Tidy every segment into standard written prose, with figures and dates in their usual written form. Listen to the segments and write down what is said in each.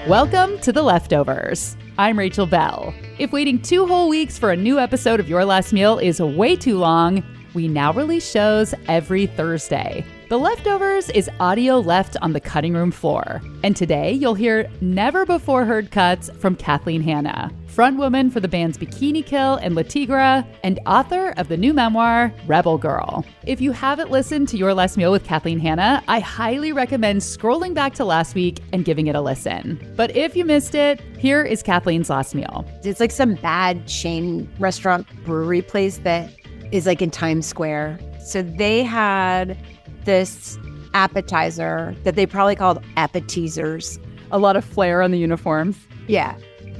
Welcome to The Leftovers. I'm Rachel Bell. If waiting 2 whole weeks for a new episode of Your Last Meal is way too long, we now release shows every Thursday. The Leftovers is audio left on the cutting room floor. And today you'll hear never-before-heard cuts from Kathleen Hanna, frontwoman for the bands Bikini Kill and La Tigra, and author of the new memoir, Rebel Girl. If you haven't listened to Your Last Meal with Kathleen Hanna, I highly recommend scrolling back to last week and giving it a listen. But if you missed it, here is Kathleen's last meal. It's like some bad chain restaurant brewery place that is like in Times Square. So they had this appetizer that they probably called appetizers. A lot of flair on the uniforms. Yeah.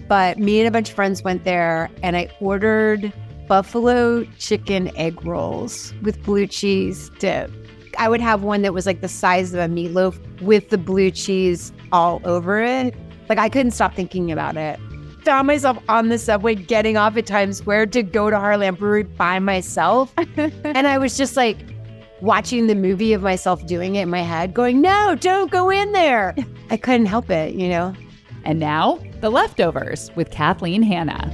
But me and a bunch of friends went there and I ordered buffalo chicken egg rolls with blue cheese dip. I would have one that was like the size of a meatloaf with the blue cheese all over it. Like I couldn't stop thinking about it. Found myself on the subway getting off at Times Square to go to Heartland Brewery by myself. And I was just like watching the movie of myself doing it in my head, going, no, don't go in there. I couldn't help it, you know? And now, The Leftovers with Kathleen Hanna.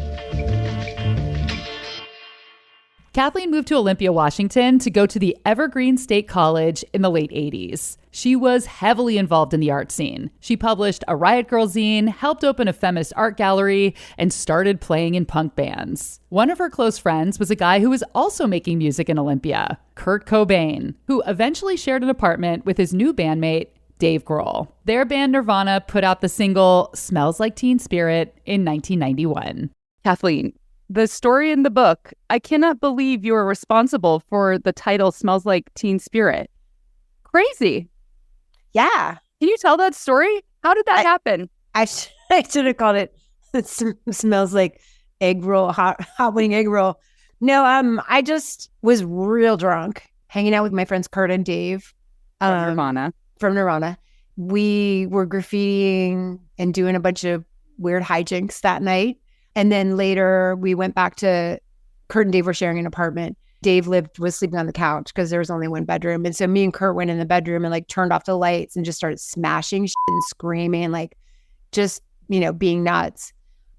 Kathleen moved to Olympia, Washington to go to the Evergreen State College in the late 80s. She was heavily involved in the art scene. She published a Riot Girl zine, helped open a feminist art gallery, and started playing in punk bands. One of her close friends was a guy who was also making music in Olympia, Kurt Cobain, who eventually shared an apartment with his new bandmate, Dave Grohl. Their band Nirvana put out the single Smells Like Teen Spirit in 1991. Kathleen, the story in the book, I cannot believe you were responsible for the title Smells Like Teen Spirit. Crazy. Yeah. Can you tell that story? How did that happen? I should have called it Smells Like Egg Roll, hot wing egg roll. No, I just was real drunk, hanging out with my friends Kurt and Dave. From Nirvana. We were graffitiing and doing a bunch of weird hijinks that night. And then later we went back to Kurt and Dave were sharing an apartment. Dave was sleeping on the couch because there was only one bedroom. And so me and Kurt went in the bedroom and like turned off the lights and just started smashing shit and screaming, like just, you know, being nuts.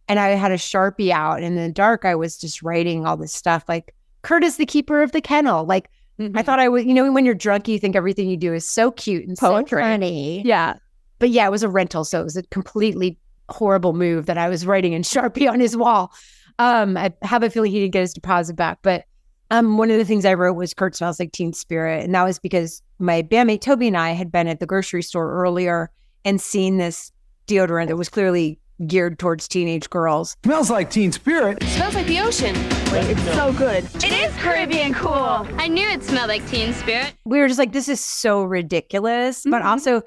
And I had a Sharpie out and in the dark, I was just writing all this stuff like, Kurt is the keeper of the kennel. Like, I thought I would, you know, when you're drunk, you think everything you do is so cute and poetry. So funny. Yeah. But yeah, it was a rental. So it was a completely horrible move that I was writing in Sharpie on his wall. I have a feeling he didn't get his deposit back. But one of the things I wrote was Kurt Smells Like Teen Spirit. And that was because my bandmate Toby and I had been at the grocery store earlier and seen this deodorant that was clearly geared towards teenage girls. Smells like Teen Spirit. It smells like the ocean. It's so good. It is Caribbean cool. I knew it smelled like Teen Spirit. We were just like, this is so ridiculous. But also,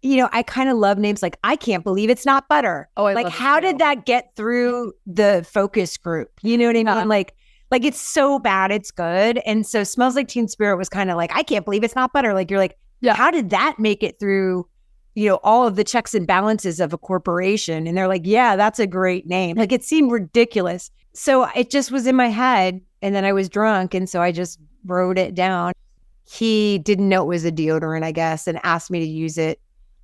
you know, I kind of love names like, I can't believe it's not butter. Oh, I like, love it how too. did that get through the focus group? You know what I mean? Yeah. Like it's so bad, it's good. And so Smells Like Teen Spirit was kind of like, I can't believe it's not butter. Like, you're like, Yeah. How did that make it through, you know, all of the checks and balances of a corporation? And they're like, yeah, that's a great name. Like, it seemed ridiculous. So it just was in my head. And then I was drunk. And so I just wrote it down. He didn't know it was a deodorant, I guess, and asked me to use it.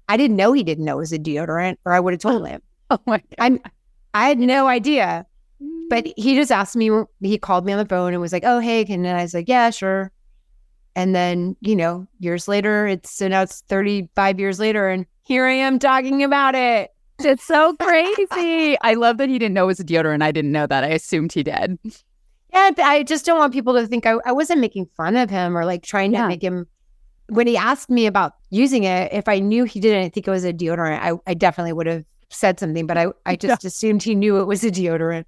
I didn't know he didn't know it was a deodorant, or I would have told him. Oh my God. I had no idea. But he just asked me, he called me on the phone and was like, oh, hey, and I was like, yeah, sure. And then, you know, years later, now it's 35 years later, and here I am talking about it. It's so crazy. I love that he didn't know it was a deodorant. I didn't know that. I assumed he did. Yeah, I just don't want people to think I wasn't making fun of him or like trying to make him. When he asked me about using it, if I knew he didn't think it was a deodorant, I definitely would have said something. But I just assumed he knew it was a deodorant.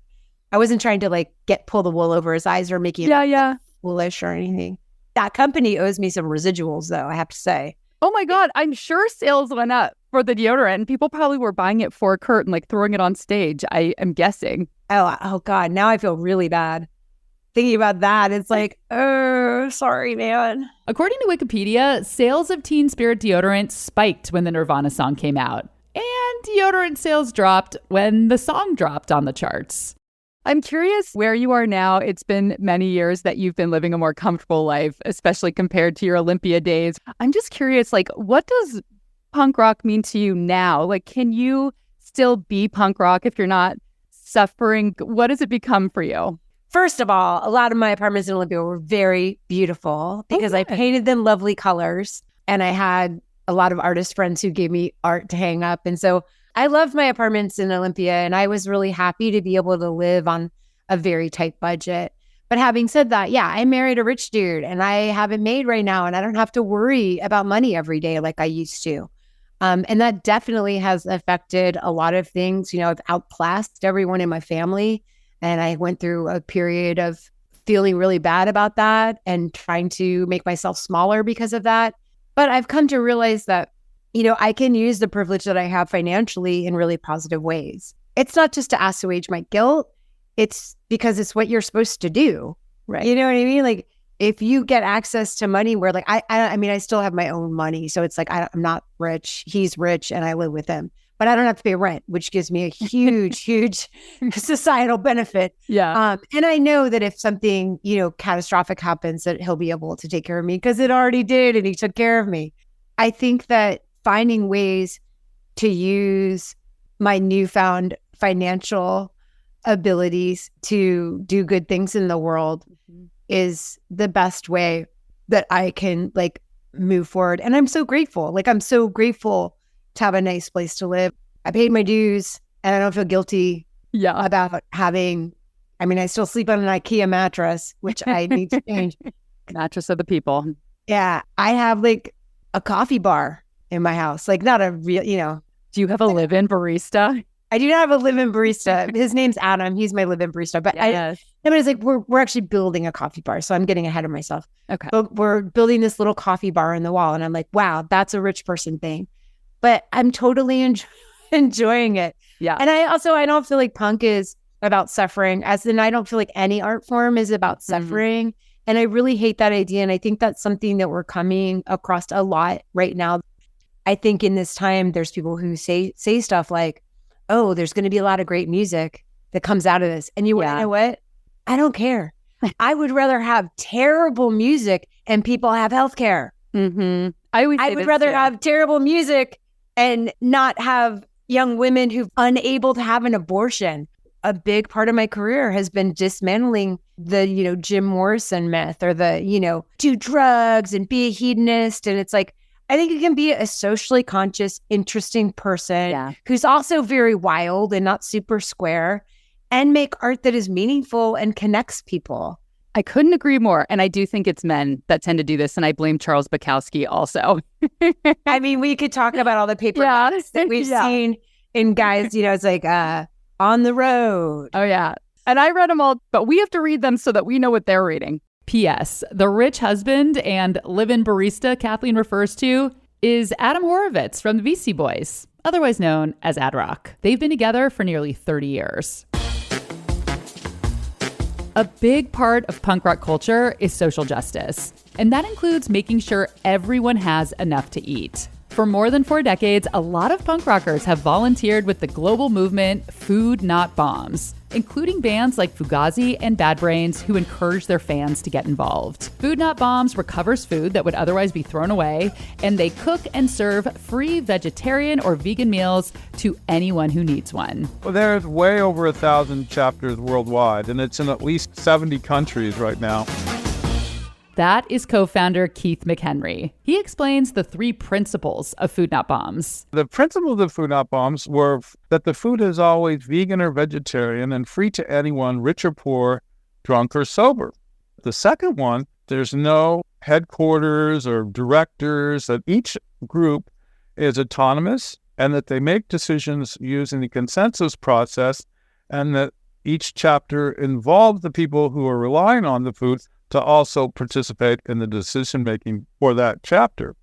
I wasn't trying to like pull the wool over his eyes or make him foolish or anything. That company owes me some residuals, though, I have to say. Oh my God, I'm sure sales went up for the deodorant and people probably were buying it for Kurt and like throwing it on stage. I am guessing. Oh God, now I feel really bad. Thinking about that, it's like, oh, sorry, man. According to Wikipedia, sales of Teen Spirit deodorant spiked when the Nirvana song came out. And deodorant sales dropped when the song dropped on the charts. I'm curious where you are now. It's been many years that you've been living a more comfortable life, especially compared to your Olympia days. I'm just curious, like, what does punk rock mean to you now? Like, can you still be punk rock if you're not suffering? What does it become for you? First of all, a lot of my apartments in Olympia were very beautiful because I painted them lovely colors, and I had a lot of artist friends who gave me art to hang up. And so I loved my apartments in Olympia, and I was really happy to be able to live on a very tight budget. But having said that, yeah, I married a rich dude and I have it made right now, and I don't have to worry about money every day like I used to. And that definitely has affected a lot of things. I've outclassed everyone in my family. And I went through a period of feeling really bad about that and trying to make myself smaller because of that. But I've come to realize that, I can use the privilege that I have financially in really positive ways. It's not just to assuage my guilt. It's because it's what you're supposed to do. Right. You know what I mean? Like, if you get access to money where like, I still have my own money. So it's like, I'm not rich. He's rich and I live with him. But I don't have to pay rent, which gives me a huge societal benefit. Yeah. And I know that if something, catastrophic happens, that he'll be able to take care of me because it already did and he took care of me. I think that finding ways to use my newfound financial abilities to do good things in the world is the best way that I can like move forward. And I'm so grateful. Like, I'm so grateful to have a nice place to live. I paid my dues and I don't feel guilty about having, I still sleep on an IKEA mattress, which I need to change. Mattress of the people. Yeah. I have like a coffee bar in my house, like not a real, Do you have a live-in barista? I do not have a live-in barista. His name's Adam. He's my live-in barista. But it's like we're actually building a coffee bar. So I'm getting ahead of myself. Okay. But we're building this little coffee bar in the wall. And I'm like, wow, that's a rich person thing. But I'm totally enjoying it. Yeah. And I don't feel like punk is about suffering, as in I don't feel like any art form is about suffering. And I really hate that idea. And I think that's something that we're coming across a lot right now. I think in this time, there's people who say stuff like, oh, there's going to be a lot of great music that comes out of this. And you know what? I don't care. I would rather have terrible music and people have healthcare. Mm-hmm. I would rather have terrible music and not have young women who've unable to have an abortion. A big part of my career has been dismantling the, Jim Morrison myth or the, do drugs and be a hedonist. And it's like, I think you can be a socially conscious, interesting person who's also very wild and not super square and make art that is meaningful and connects people. I couldn't agree more. And I do think it's men that tend to do this. And I blame Charles Bukowski also. We could talk about all the paperbacks that we've seen in guys, it's like On the Road. Oh, yeah. And I read them all, but we have to read them so that we know what they're reading. P.S. The rich husband and live-in barista Kathleen refers to is Adam Horovitz from the Beastie Boys, otherwise known as Ad Rock. They've been together for nearly 30 years. A big part of punk rock culture is social justice, and that includes making sure everyone has enough to eat. For more than 4 decades, a lot of punk rockers have volunteered with the global movement Food Not Bombs, including bands like Fugazi and Bad Brains, who encourage their fans to get involved. Food Not Bombs recovers food that would otherwise be thrown away, and they cook and serve free vegetarian or vegan meals to anyone who needs one. Well, there's way over 1,000 chapters worldwide, and it's in at least 70 countries right now. That is co-founder Keith McHenry. He explains the 3 principles of Food Not Bombs. The principles of Food Not Bombs were that the food is always vegan or vegetarian and free to anyone, rich or poor, drunk or sober. The second one, there's no headquarters or directors, that each group is autonomous and that they make decisions using the consensus process, and that each chapter involves the people who are relying on the food to also participate in the decision-making for that chapter.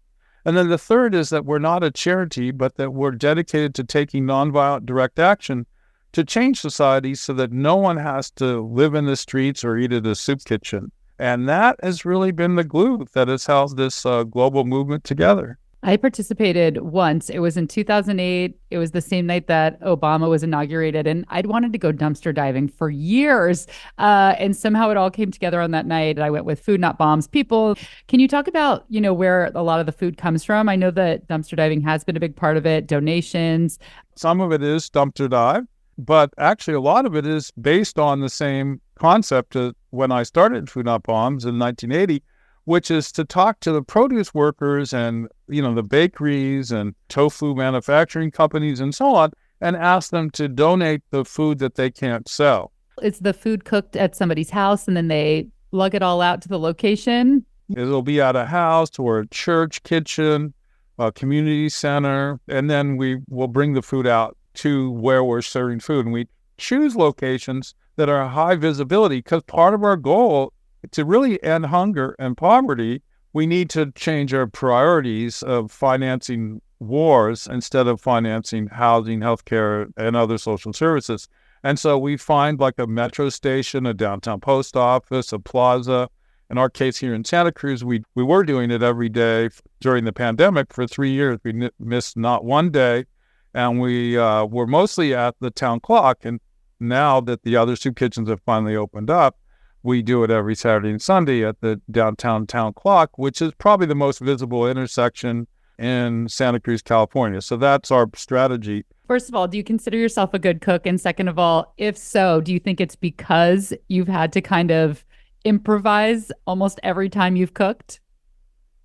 And then the third is that we're not a charity, but that we're dedicated to taking nonviolent direct action to change society so that no one has to live in the streets or eat at a soup kitchen. And that has really been the glue that has held this global movement together. I participated once. It was in 2008. It was the same night that Obama was inaugurated, and I'd wanted to go dumpster diving for years. And somehow it all came together on that night. I went with Food Not Bombs people. Can you talk about, where a lot of the food comes from? I know that dumpster diving has been a big part of it, donations. Some of it is dumpster dive, but actually a lot of it is based on the same concept as when I started Food Not Bombs in 1980, which is to talk to the produce workers and, the bakeries and tofu manufacturing companies and so on, and ask them to donate the food that they can't sell. Is the food cooked at somebody's house and then they lug it all out to the location? It'll be at a house or a church kitchen, a community center, and then we will bring the food out to where we're serving food. And we choose locations that are high visibility because part of our goal to really end hunger and poverty, we need to change our priorities of financing wars instead of financing housing, healthcare, and other social services. And so we find like a metro station, a downtown post office, a plaza. In our case here in Santa Cruz, we were doing it every day during the pandemic for 3 years. We missed not one day, and we were mostly at the town clock. And now that the other soup kitchens have finally opened up, we do it every Saturday and Sunday at the downtown town clock, which is probably the most visible intersection in Santa Cruz, California. So that's our strategy. First of all, do you consider yourself a good cook? And second of all, if so, do you think it's because you've had to kind of improvise almost every time you've cooked?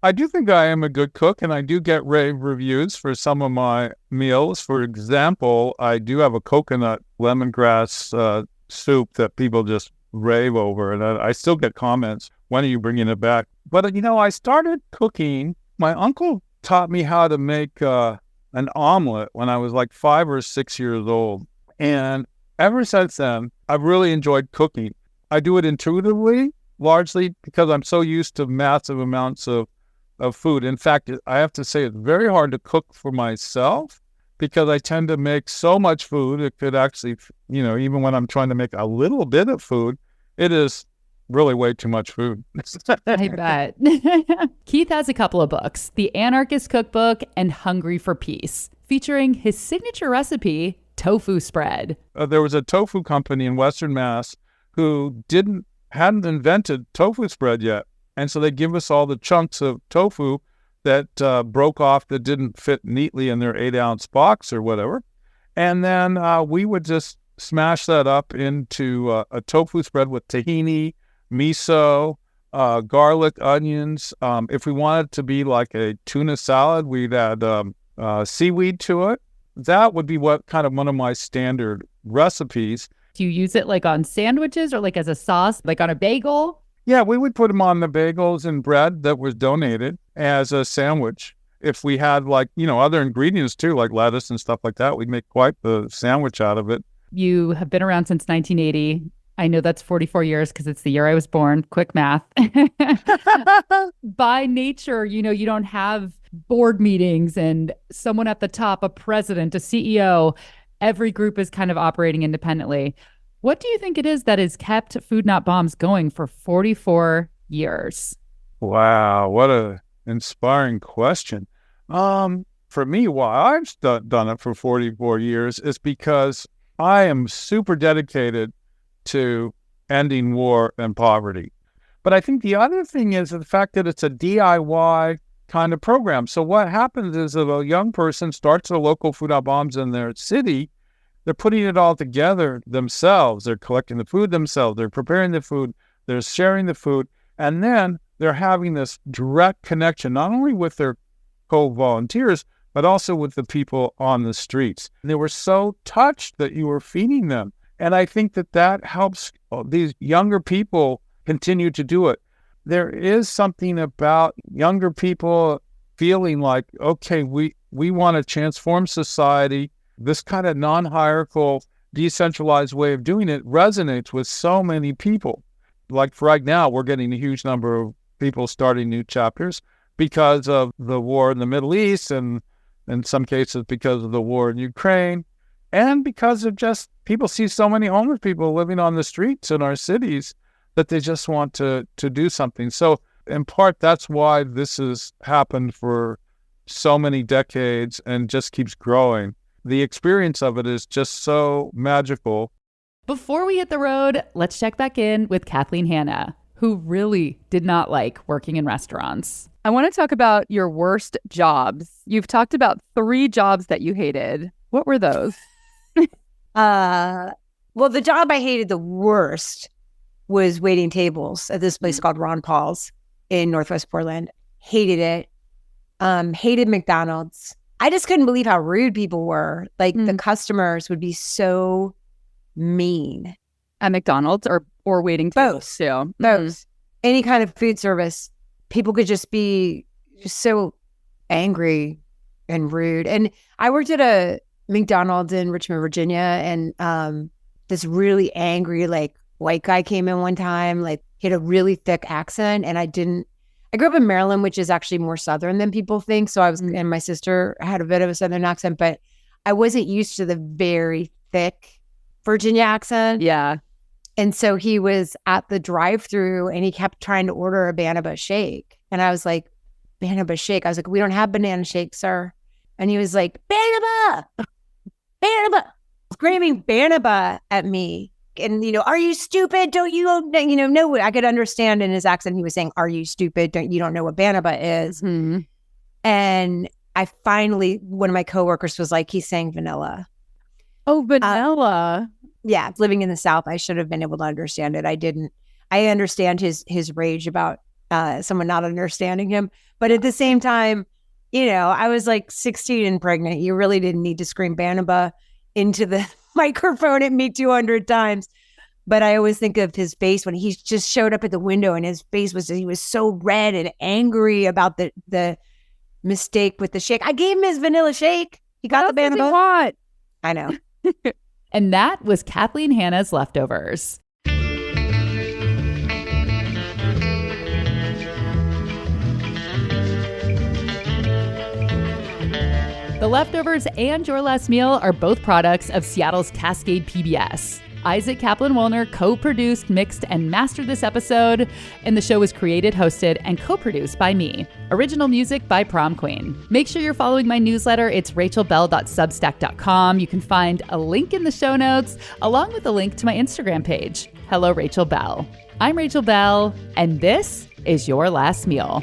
I do think I am a good cook, and I do get rave reviews for some of my meals. For example, I do have a coconut lemongrass soup that people just rave over, and I still get comments, when are you bringing it back? But, I started cooking. My uncle taught me how to make an omelet when I was like 5 or 6 years old. And ever since then, I've really enjoyed cooking. I do it intuitively, largely because I'm so used to massive amounts of food. In fact, I have to say it's very hard to cook for myself because I tend to make so much food. It could actually, even when I'm trying to make a little bit of food, it is really way too much food. I bet. Keith has a couple of books, The Anarchist Cookbook and Hungry for Peace, featuring his signature recipe, tofu spread. There was a tofu company in Western Mass who hadn't invented tofu spread yet. And so they give us all the chunks of tofu that broke off that didn't fit neatly in their 8-ounce box or whatever. And then we would just smash that up into a tofu spread with tahini, miso, garlic, onions. If we wanted to be like a tuna salad, we'd add seaweed to it. That would be one of my standard recipes. Do you use it like on sandwiches or like as a sauce, like on a bagel? Yeah, we would put them on the bagels and bread that was donated as a sandwich. If we had other ingredients too, like lettuce and stuff like that, we'd make quite the sandwich out of it. You have been around since 1980. I know that's 44 years because it's the year I was born. Quick math. By nature, you don't have board meetings and someone at the top, a president, a CEO. Every group is kind of operating independently. What do you think it is that has kept Food Not Bombs going for 44 years? Wow, what a inspiring question. For me, why I've done it for 44 years is because I am super dedicated to ending war and poverty. But I think the other thing is the fact that it's a DIY kind of program. So what happens is if a young person starts a local Food Not Bombs in their city, they're putting it all together themselves. They're collecting the food themselves. They're preparing the food. They're sharing the food. And then they're having this direct connection, not only with their co-volunteers, but also with the people on the streets. And they were so touched that you were feeding them. And I think that helps these younger people continue to do it. There is something about younger people feeling like, okay, we want to transform society. This kind of non-hierarchical, decentralized way of doing it resonates with so many people. Like right now, we're getting a huge number of people starting new chapters because of the war in the Middle East, and in some cases because of the war in Ukraine, and because of just people see so many homeless people living on the streets in our cities that they just want to do something. So in part, that's why this has happened for so many decades and just keeps growing. The experience of it is just so magical. Before we hit the road, let's check back in with Kathleen Hanna, who really did not like working in restaurants. I want to talk about your worst jobs. You've talked about 3 jobs that you hated. What were those? Well, the job I hated the worst was waiting tables at this place called Ron Paul's in Northwest Portland. Hated it. Hated McDonald's. I just couldn't believe how rude people were. Like the customers would be so mean. At McDonald's or waiting tables too? Both. Any kind of food service. People could just be just so angry and rude. And I worked at a McDonald's in Richmond, Virginia, and this really angry, like, white guy came in one time. Like, he had a really thick accent, and I grew up in Maryland, which is actually more Southern than people think. So and my sister had a bit of a Southern accent, but I wasn't used to the very thick Virginia accent. Yeah. And so he was at the drive-thru and he kept trying to order a banana shake. And I was like, banana shake? I was like, we don't have banana shake, sir. And he was like, banana, screaming banana at me. And, are you stupid? Don't you know what? I could understand in his accent. He was saying, are you stupid? You don't know what banana is. Mm-hmm. And I finally, one of my coworkers was like, he's saying vanilla. Oh, vanilla. Yeah. Living in the South, I should have been able to understand it. I didn't. I understand his rage about someone not understanding him. But at the same time, I was like 16 and pregnant. You really didn't need to scream banana into the microphone at me 200 times. But I always think of his face when he just showed up at the window, and his face he was so red and angry about the mistake with the shake. I gave him his vanilla shake. He got the banana. What? I know. And that was Kathleen Hanna's Leftovers. The Leftovers and Your Last Meal are both products of Seattle's Cascade PBS. Isaac Kaplan-Wollner co-produced, mixed, and mastered this episode, and the show was created, hosted, and co-produced by me. Original music by Prom Queen. Make sure you're following my newsletter. It's rachelbell.substack.com. You can find a link in the show notes, along with a link to my Instagram page. Hello, Rachel Bell. I'm Rachel Bell, and this is Your Last Meal.